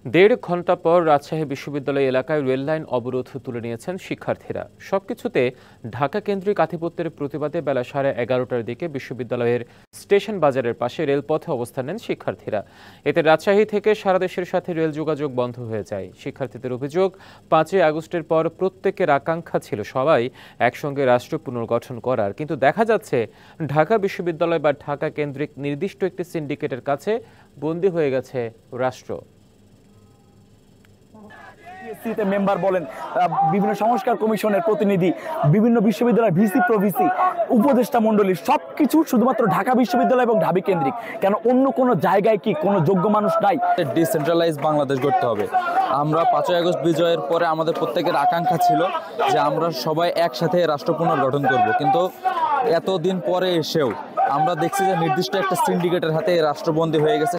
দেড় ঘণ্টা পর রাজশাহী বিশ্ববিদ্যালয় এলাকায় রেললাইন অবরোধ তুলে নিয়েছেন শিক্ষার্থীরা। সবকিছুতে ঢাকা কেন্দ্রিক আধিপত্যের প্রতিবাদে বেলা 11:30টার দিকে বিশ্ববিদ্যালয়ের স্টেশন বাজারের পাশে রেলপথে অবস্থান নেন শিক্ষার্থীরা। এতে রাজশাহী থেকে সারা দেশের সাথে রেল যোগাযোগ বন্ধ হয়ে যায়। শিক্ষার্থীদের অভিযোগ, 5ই আগস্টের পর প্রত্যেকের আকাঙ্ক্ষা ছিল সবাই একসঙ্গে রাষ্ট্র পুনর্গঠন করার, কিন্তু দেখা যাচ্ছে ঢাকা বিশ্ববিদ্যালয় বা ঢাকা কেন্দ্রিক নির্দিষ্ট একটি সিন্ডিকেটের কাছে বন্দী হয়ে গেছে রাষ্ট্র। মেম্বার বলেন, বিভিন্ন সংস্কার কমিশনের প্রতিনিধি, বিভিন্ন বিশ্ববিদ্যালয়ের ভিসি প্রভিসি, উপদেষ্টা মণ্ডলী, সবকিছু শুধুমাত্র ঢাকা বিশ্ববিদ্যালয় এবং ঢাবি কেন্দ্রিক। কেন অন্য কোনো জায়গায় কি কোনো যোগ্য মানুষ নাই? ডিসেন্ট্রালাইজ বাংলাদেশ গড়তে হবে। আমরা 5ই আগস্ট বিজয়ের পরে আমাদের প্রত্যেকের আকাঙ্ক্ষা ছিল যে আমরা সবাই একসাথে রাষ্ট্র পুনর্গঠন করব, কিন্তু এতদিন পরে এসেও আমরা দেখছি যে নির্দিষ্ট একটা সিন্ডিকেটের হাতে রাষ্ট্রবন্দী হয়ে গেছে।